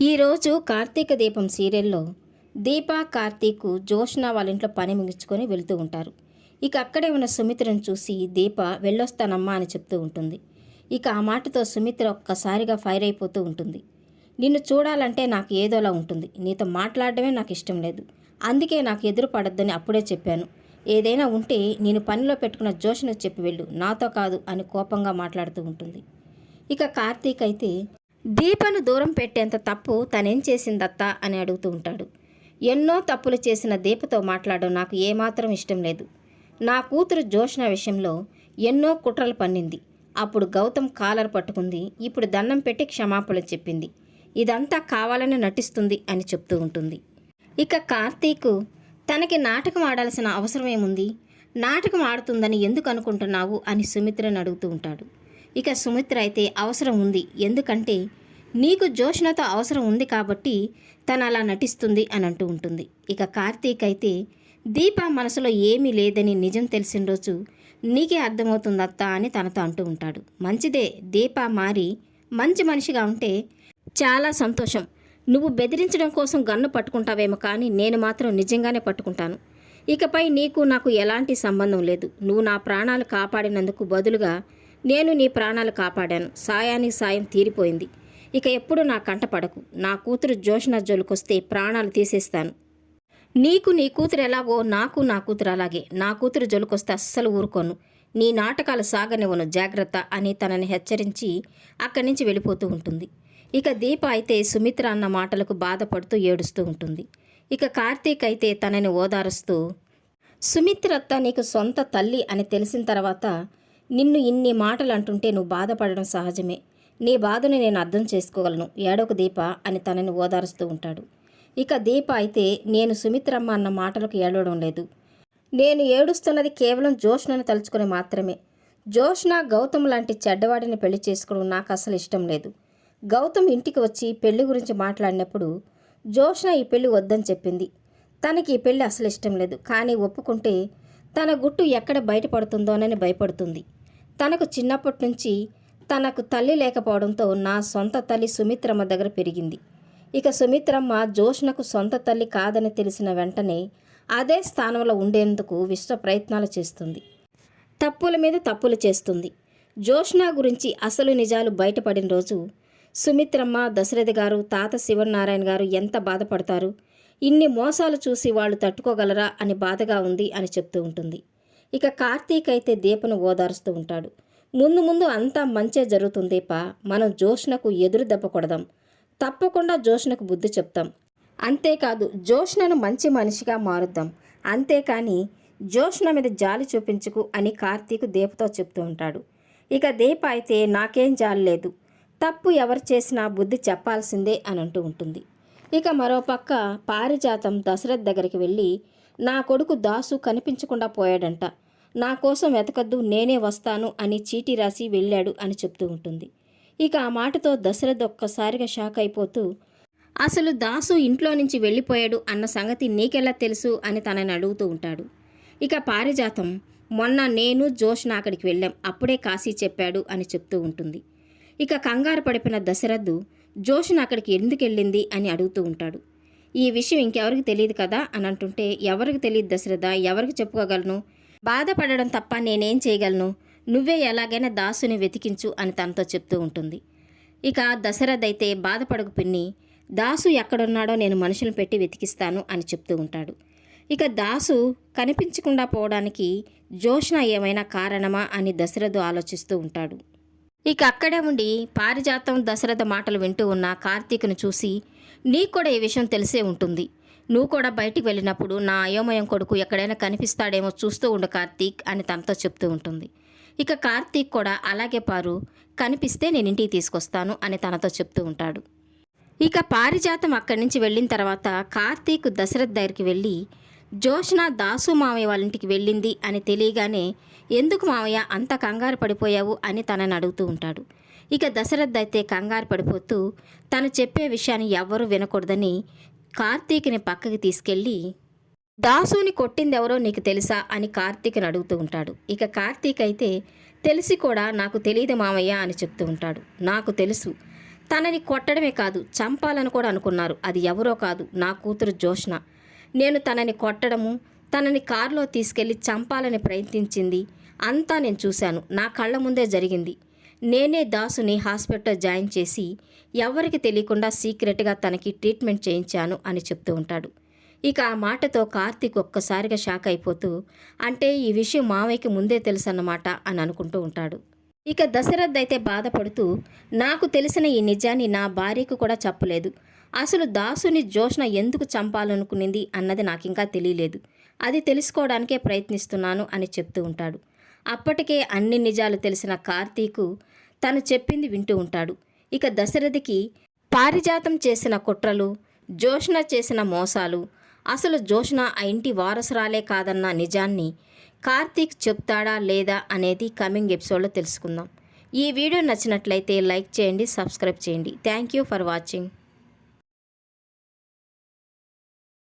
ఈరోజు కార్తీక దీపం సీరియల్లో దీప కార్తీక్ జోష్న వాళ్ళ ఇంట్లో పని ముగించుకొని వెళ్తూ ఉంటారు. ఇక అక్కడే ఉన్న సుమిత్రను చూసి దీప వెళ్ళొస్తానమ్మా అని చెప్తూ ఉంటుంది. ఇక ఆ మాటతో సుమిత్ర ఒక్కసారిగా ఫైర్ అయిపోతూ ఉంటుంది. నిన్ను చూడాలంటే నాకు ఏదోలా ఉంటుంది, నీతో మాట్లాడడమే నాకు ఇష్టం లేదు, అందుకే నాకు ఎదురు పడొద్దని అప్పుడే చెప్పాను. ఏదైనా ఉంటే నేను పనిలో పెట్టుకున్న జోష్నకు చెప్పి వెళ్ళు, నాతో కాదు అని కోపంగా మాట్లాడుతూ ఉంటుంది. ఇక కార్తీక్ అయితే దీపను దూరం పెట్టేంత తప్పు తనేం చేసిందత్తా అని అడుగుతూ ఉంటాడు. ఎన్నో తప్పులు చేసిన దీపతో మాట్లాడడం నాకు ఏమాత్రం ఇష్టం లేదు. నా కూతురు జోష్న విషయంలో ఎన్నో కుట్రలు పన్నింది. అప్పుడు గౌతమ్ కాలర్ పట్టుకుంది, ఇప్పుడు దండం పెట్టి క్షమాపణలు చెప్పింది. ఇదంతా కావాలని నటిస్తుంది అని చెప్తూ ఉంటుంది. ఇక కార్తీక్ తనకి నాటకం ఆడాల్సిన అవసరం ఏముంది, నాటకం ఆడుతుందని ఎందుకు అనుకుంటున్నావు అని సుమిత్రను అడుగుతూ ఉంటాడు. ఇక సుమిత్ర అయితే అవసరం ఉంది, ఎందుకంటే నీకు జోష్నతో అవసరం ఉంది కాబట్టి తను అలా నటిస్తుంది అని అంటూ ఉంటుంది. ఇక కార్తీక్ అయితే దీప మనసులో ఏమీ లేదని నిజం తెలిసిన రోజు నీకే అర్థమవుతుందత్తా అని తనతో అంటూ ఉంటాడు. మంచిదే, దీప మారి మంచి మనిషిగా ఉంటే చాలా సంతోషం. నువ్వు బెదిరించడం కోసం గన్ను పట్టుకుంటావేమో, కానీ నేను మాత్రం నిజంగానే పట్టుకుంటాను. ఇకపై నీకు నాకు ఎలాంటి సంబంధం లేదు. నువ్వు నా ప్రాణాలు కాపాడినందుకు బదులుగా నేను నీ ప్రాణాలు కాపాడాను. సాయానికి సాయం తీరిపోయింది. ఇక ఎప్పుడు నా కంట పడకు. నా కూతురు జోష్న జోలికొస్తే ప్రాణాలు తీసేస్తాను. నీకు నీ కూతురు ఎలాగో నాకు నా కూతురు అలాగే. నా కూతురు జోలికొస్తే అస్సలు ఊరుకోను. నీ నాటకాలు సాగనివ్వను, జాగ్రత్త అని తనని హెచ్చరించి అక్కడి నుంచి వెళ్ళిపోతూ ఉంటుంది. ఇక దీప అయితే సుమిత్ర అన్న మాటలకు బాధపడుతూ ఏడుస్తూ ఉంటుంది. ఇక కార్తీక్ అయితే తనని ఓదారుస్తూ, సుమిత్రత్త నీకు సొంత తల్లి అని తెలిసిన తర్వాత నిన్ను ఇన్ని మాటలు అంటుంటే నువ్వు బాధపడడం సహజమే. నీ బాధను నేను అర్థం చేసుకోగలను, ఏడోక దీప అని తనని ఓదారుస్తూ ఉంటాడు. ఇక దీప అయితే నేను సుమిత్రమ్మ అన్న మాటలకు ఏడవడం లేదు. నేను ఏడుస్తున్నది కేవలం జోష్నను తలుచుకుని మాత్రమే. జోష్న గౌతమ్ లాంటి చెడ్డవాడిని పెళ్లి చేసుకోవడం నాకు అసలు ఇష్టం లేదు. గౌతమ్ ఇంటికి వచ్చి పెళ్లి గురించి మాట్లాడినప్పుడు జోష్న ఈ పెళ్లి వద్దని చెప్పింది. తనకి ఈ పెళ్లి అసలు ఇష్టం లేదు, కానీ ఒప్పుకుంటే తన గుట్టు ఎక్కడ బయటపడుతుందోనని భయపడుతుంది. తనకు చిన్నప్పటి నుంచి తనకు తల్లి లేకపోవడంతో నా సొంత తల్లి సుమిత్రమ్మ దగ్గర పెరిగింది. ఇక సుమిత్రమ్మ జోష్నకు సొంత తల్లి కాదని తెలిసిన వెంటనే అదే స్థానంలో ఉండేందుకు విశ్వ ప్రయత్నాలు చేస్తుంది. తప్పుల మీద తప్పులు చేస్తుంది. జోష్న గురించి అసలు నిజాలు బయటపడిన రోజు సుమిత్రమ్మ, దశరథి గారు, తాత శివనారాయణ గారు ఎంత బాధపడతారు. ఇన్ని మోసాలు చూసి వాళ్ళు తట్టుకోగలరా అని బాధగా ఉంది అని చెప్తూ ఉంటుంది. ఇక కార్తీక్ అయితే దీపను ఓదారుస్తూ ఉంటాడు. ముందు ముందు అంతా మంచే జరుగుతుంది దీప, మనం జోష్నకు ఎదురు దెబ్బ కొడదాం, తప్పకుండా జోష్నకు బుద్ధి చెప్తాం. అంతేకాదు జోష్నను మంచి మనిషిగా మారుద్దాం, అంతేకాని జోష్న మీద జాలి చూపించుకు అని కార్తీక్ దీపతో చెప్తూ ఉంటాడు. ఇక దీప అయితే నాకేం జాలి లేదు, తప్పు ఎవరు చేసినా బుద్ధి చెప్పాల్సిందే అని అంటూ ఉంటుంది. ఇక మరోపక్క పారిజాతం దశరథ్ దగ్గరికి వెళ్ళి నా కొడుకు దాసు కనిపించకుండా పోయాడంట, నా కోసం వెతకద్దు, నేనే వస్తాను అని చీటీ రాసి వెళ్ళాడు అని చెప్తూ ఉంటుంది. ఇక ఆ మాటతో దశరథ్ ఒక్కసారిగా షాక్ అయిపోతూ, అసలు దాసు ఇంట్లో నుంచి వెళ్ళిపోయాడు అన్న సంగతి నీకెలా తెలుసు అని తనని అడుగుతూ ఉంటాడు. ఇక పారిజాతం మొన్న నేను జోష్న అక్కడికి వెళ్ళాం, అప్పుడే కాశీ చెప్పాడు అని చెప్తూ ఉంటుంది. ఇక కంగారు పడిపోయిన దశరథ్ జోష్న అక్కడికి ఎందుకు వెళ్ళింది అని అడుగుతూ ఉంటాడు. ఈ విషయం ఇంకెవరికి తెలియదు కదా అని అంటుంటే, ఎవరికి తెలియదు దశరథ, ఎవరికి చెప్పుకోగలను, బాధపడడం తప్ప నేనేం చేయగలను, నువ్వే ఎలాగైనా దాసుని వెతికించు అని తనతో చెప్తూ ఉంటుంది. ఇక దశరథ్ అయితే బాధపడకు పిన్ని, దాసు ఎక్కడున్నాడో నేను మనుషులను పెట్టి వెతికిస్తాను అని చెప్తూ ఉంటాడు. ఇక దాసు కనిపించకుండా పోవడానికి జోష్న ఏమైనా కారణమా అని దశరథ్ ఆలోచిస్తూ ఉంటాడు. ఇక అక్కడే ఉండి పారిజాతం దశరథ మాటలు వింటూ ఉన్న కార్తీక్ను చూసి, నీకు కూడా ఈ విషయం తెలిసే ఉంటుంది, నువ్వు కూడా బయటికి వెళ్ళినప్పుడు నా అయోమయం కొడుకు ఎక్కడైనా కనిపిస్తాడేమో చూస్తూ ఉండు కార్తీక్ అని తనతో చెప్తూ ఉంటుంది. ఇక కార్తీక్ కూడా అలాగే పారు, కనిపిస్తే నేను ఇంటికి తీసుకొస్తాను అని తనతో చెప్తూ ఉంటాడు. ఇక పారిజాతం అక్కడి నుంచి వెళ్ళిన తర్వాత కార్తీక్ దశరథ్ దగ్గరికి వెళ్ళి, జోష్న దాసు మావయ్య వాళ్ళ ఇంటికి వెళ్ళింది అని తెలియగానే ఎందుకు మావయ్య అంత కంగారు పడిపోయావు అని తనని అడుగుతూ ఉంటాడు. ఇక దశరథ్ అయితే కంగారు పడిపోతూ తను చెప్పే విషయాన్ని ఎవ్వరూ వినకూడదని కార్తీక్ని పక్కకి తీసుకెళ్ళి, దాసుని కొట్టిందెవరో నీకు తెలుసా అని కార్తీక్ని అడుగుతూ ఉంటాడు. ఇక కార్తీక్ అయితే తెలిసి కూడా నాకు తెలియదు మామయ్య అని చెప్తూ ఉంటాడు. నాకు తెలుసు, తనని కొట్టడమే కాదు చంపాలని కూడా అనుకున్నారు. అది ఎవరో కాదు, నా కూతురు జోష్న. నేను తనని కొట్టడము, తనని కారులో తీసుకెళ్లి చంపాలని ప్రయత్నించింది అంతా నేను చూశాను. నా కళ్ళ ముందే జరిగింది. నేనే దాసుని హాస్పిటల్ జాయిన్ చేసి ఎవరికి తెలియకుండా సీక్రెట్గా తనకి ట్రీట్మెంట్ చేయించాను అని చెప్తూ ఉంటాడు. ఇక ఆ మాటతో కార్తీక్ ఒక్కసారిగా షాక్ అయిపోతూ, అంటే ఈ విషయం మావయ్యకి ముందే తెలుసన్నమాట అని అనుకుంటూ ఉంటాడు. ఇక దశరథ్ అయితే బాధపడుతూ, నాకు తెలిసిన ఈ నిజాన్ని నా భార్యకు కూడా చెప్పలేదు. అసలు దాసుని జోష్న ఎందుకు చంపాలనుకునింది అన్నది నాకింకా తెలియలేదు. అది తెలుసుకోవడానికే ప్రయత్నిస్తున్నాను అని చెప్తూ ఉంటాడు. అప్పటికే అన్ని నిజాలు తెలిసిన కార్తీకు తను చెప్పింది వింటూ ఉంటాడు. ఇక దశరథికి పారిజాతం చేసిన కుట్రలు, జోష్న చేసిన మోసాలు, అసలు జోష్న ఆ ఇంటి వారసురాలే కాదన్న నిజాన్ని కార్తీక్ చెప్తాడా లేదా అనేది కమింగ్ ఎపిసోడ్లో తెలుసుకుందాం. ఈ వీడియో నచ్చినట్లయితే లైక్ చేయండి, సబ్స్క్రైబ్ చేయండి. Thank you for watching.